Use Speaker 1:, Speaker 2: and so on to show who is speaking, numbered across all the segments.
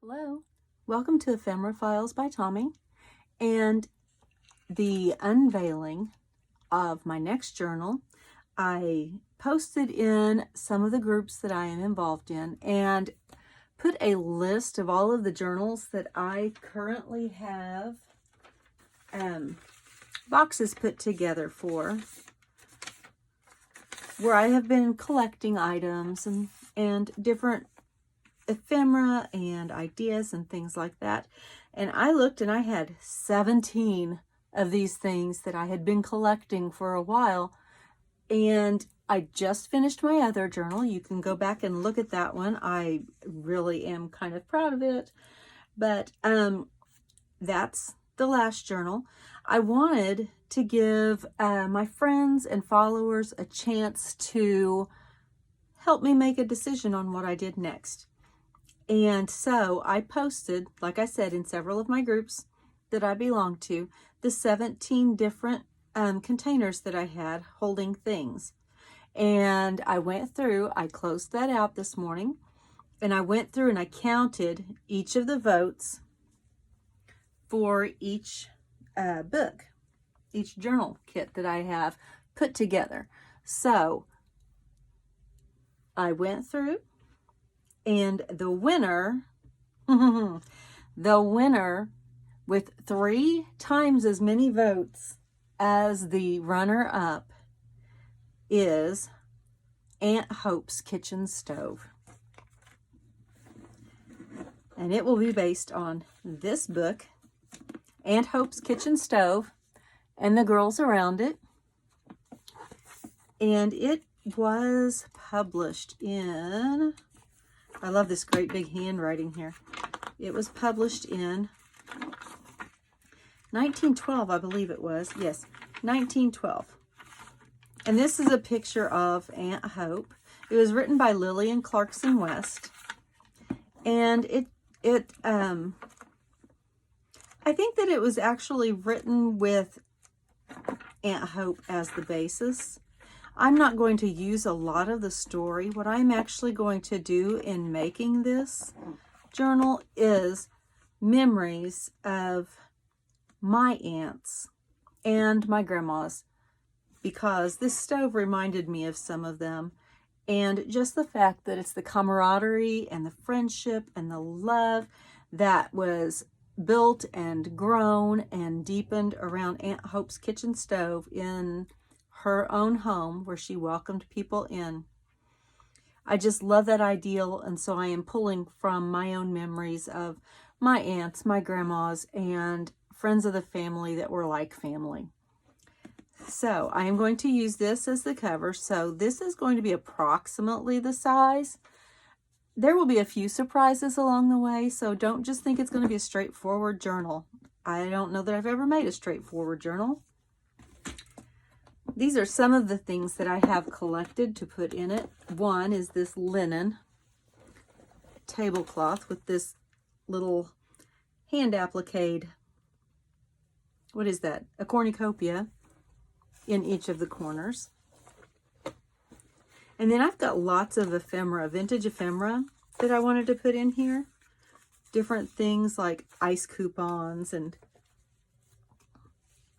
Speaker 1: Hello, welcome to Ephemera Files by Tommy and the unveiling of my next journal. I posted in some of the groups that I am involved in and put a list of all of the journals that I currently have boxes put together for, where I have been collecting items and different ephemera and ideas and things like that. And I looked and I had 17 of these things that I had been collecting for a while. And I just finished my other journal. You can go back and look at that one. I really am kind of proud of it. But that's the last journal. I wanted to give my friends and followers a chance to help me make a decision on what I did next. And so I posted, like I said, in several of my groups that I belong to, the 17 different containers that I had holding things. And I went through, I closed that out this morning, and I went through and I counted each of the votes for each book, each journal kit that I have put together. So I went through, and the winner, the winner with 3 times as many votes as the runner-up is Aunt Hope's Kitchen Stove. And it will be based on this book, Aunt Hope's Kitchen Stove, and the girls around it. And it was published in... I love this great big handwriting here. It was published in 1912, I believe it was. Yes, 1912. And this is a picture of Aunt Hope. It was written by Lillian Clarkson West. And I think that it was actually written with Aunt Hope as the basis. I'm not going to use a lot of the story. What I'm actually going to do in making this journal is memories of my aunts and my grandmas, because this stove reminded me of some of them. And just the fact that it's the camaraderie and the friendship and the love that was built and grown and deepened around Aunt Hope's kitchen stove in her own home where she welcomed people in. I just love that ideal, and so I am pulling from my own memories of my aunts, my grandmas, and friends of the family that were like family. So I am going to use this as the cover. So this is going to be approximately the size. There will be a few surprises along the way, so don't just think it's going to be a straightforward journal. I don't know that I've ever made a straightforward journal. These are some of the things that I have collected to put in it. One is this linen tablecloth with this little hand appliqued, what is that? A cornucopia in each of the corners. And then I've got lots of ephemera, vintage ephemera that I wanted to put in here. Different things like ice coupons and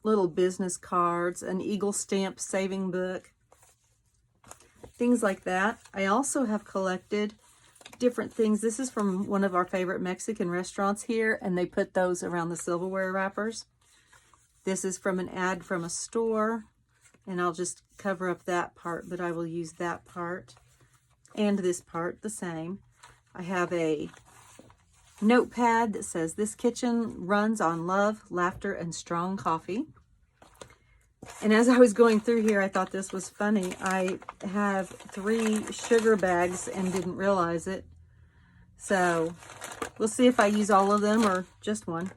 Speaker 1: little business cards, an Eagle stamp saving book, things like that. I also have collected different things. This is from one of our favorite Mexican restaurants here, and they put those around the silverware wrappers. This is from an ad from a store, and I'll just cover up that part, but I will use that part and this part the same. I have a notepad that says, "This kitchen runs on love, laughter, and strong coffee." And as I was going through here, I thought this was funny. I have 3 sugar bags and didn't realize it. So we'll see if I use all of them or just one.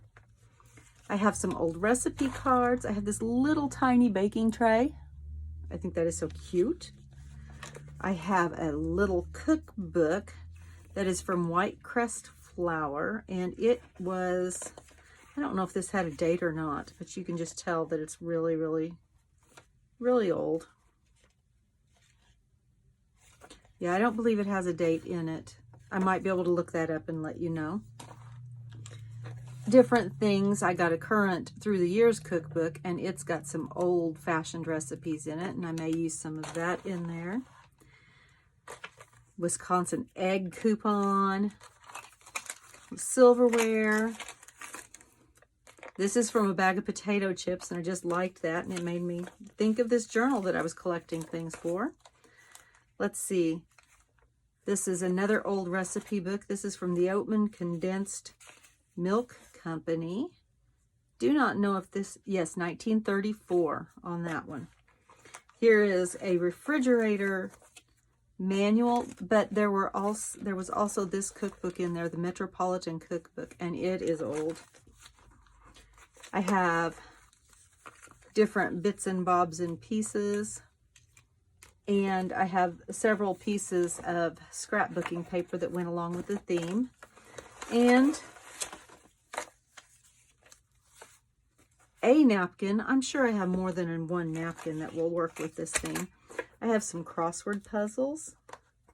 Speaker 1: I have some old recipe cards. I have this little tiny baking tray. I think that is so cute. I have a little cookbook that is from White Crest Flour, and it was, I don't know if this had a date or not, but you can just tell that it's really, really, really old. Yeah, I don't believe it has a date in it. I might be able to look that up and let you know. different things. I got a current through the years cookbook, and it's got some old-fashioned recipes in it, and I may use some of that in there. Wisconsin egg coupon, silverware. This is from a bag of potato chips, and I just liked that, and it made me think of this journal that I was collecting things for. Let's see. This is another old recipe book. This is from the Oatman Condensed Milk Company. Do not know if this, yes, 1934 on that one. Here is a refrigerator manual, but there was also this cookbook in there, the Metropolitan Cookbook, and it is old. I have different bits and bobs and pieces, and I have several pieces of scrapbooking paper that went along with the theme, and a napkin. I'm sure I have more than one napkin that will work with this theme. I have some crossword puzzles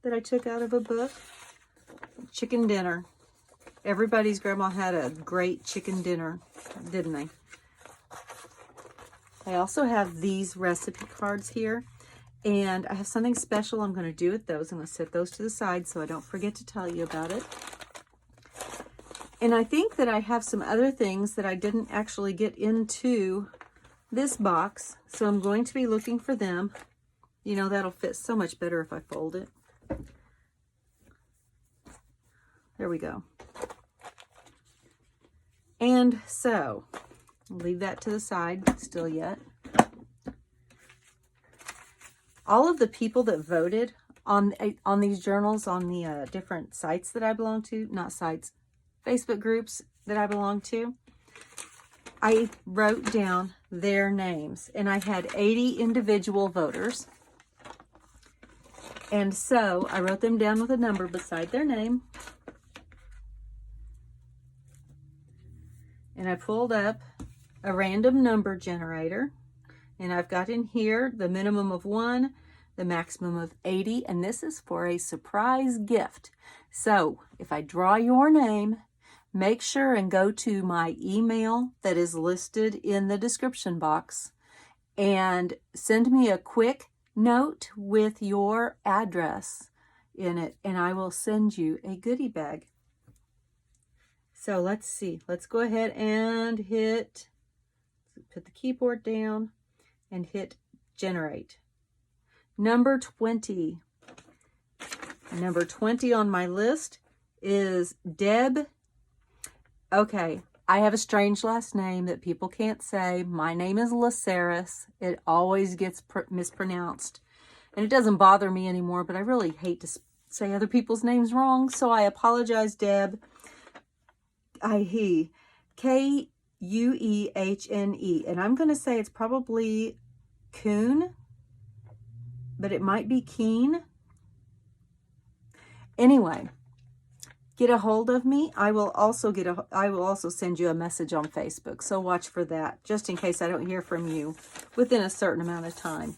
Speaker 1: that I took out of a book. Chicken dinner. Everybody's grandma had a great chicken dinner, didn't they? I also have these recipe cards here, and I have something special I'm going to do with those. I'm going to set those to the side so I don't forget to tell you about it. And I think that I have some other things that I didn't actually get into this box, so I'm going to be looking for them. You know, that'll fit so much better if I fold it. There we go. And so, I'll leave that to the side still yet. All of the people that voted on these journals on the different sites that I belong to, not sites, Facebook groups that I belong to, I wrote down their names, and I had 80 individual voters. And so I wrote them down with a number beside their name. And I pulled up a random number generator, and I've got in here the minimum of 1, the maximum of 80, and this is for a surprise gift. So if I draw your name, make sure and go to my email that is listed in the description box and send me a quick note with your address in it, and I will send you a goodie bag. So let's see. Let's go ahead and put the keyboard down and hit generate. Number 20. Number 20 on my list is Deb. Okay, I have a strange last name that people can't say. My name is Laceris. It always gets mispronounced. And it doesn't bother me anymore, but I really hate to say other people's names wrong. So I apologize, Deb. He. Kuehne. And I'm going to say it's probably Kuhn, but it might be Keen. Anyway, get a hold of me. I will also send you a message on Facebook. So watch for that, just in case I don't hear from you within a certain amount of time.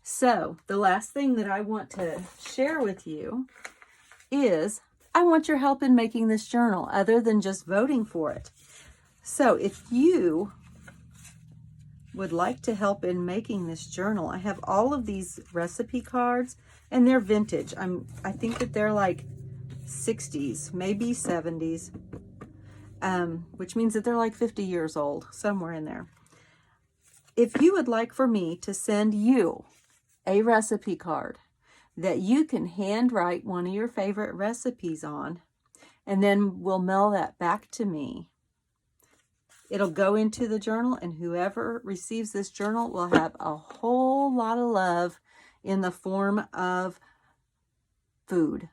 Speaker 1: So the last thing that I want to share with you is I want your help in making this journal other than just voting for it. So if you would like to help in making this journal, I have all of these recipe cards, and they're vintage. I think that they're like 60s, maybe 70s, which means that they're like 50 years old, somewhere in there. If you would like for me to send you a recipe card that you can handwrite one of your favorite recipes on, and then we'll mail that back to me. It'll go into the journal, and whoever receives this journal will have a whole lot of love in the form of food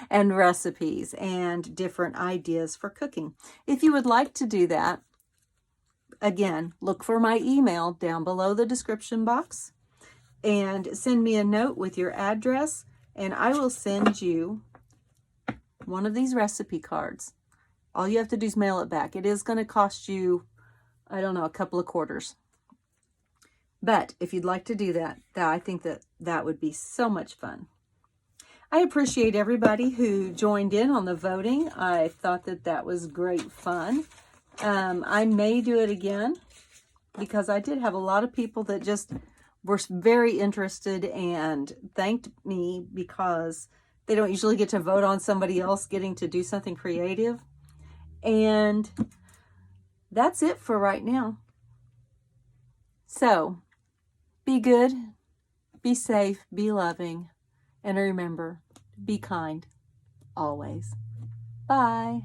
Speaker 1: and recipes and different ideas for cooking. If you would like to do that, again, look for my email down below the description box and send me a note with your address, and I will send you one of these recipe cards. All you have to do is mail it back. It is going to cost you, I don't know, a couple of quarters. But if you'd like to do that, I think that would be so much fun. I appreciate everybody who joined in on the voting. I thought that that was great fun. I may do it again because I did have a lot of people that just were very interested and thanked me because they don't usually get to vote on somebody else getting to do something creative. And that's it for right now. So, be good, be safe, be loving, and remember, be kind, always. Bye.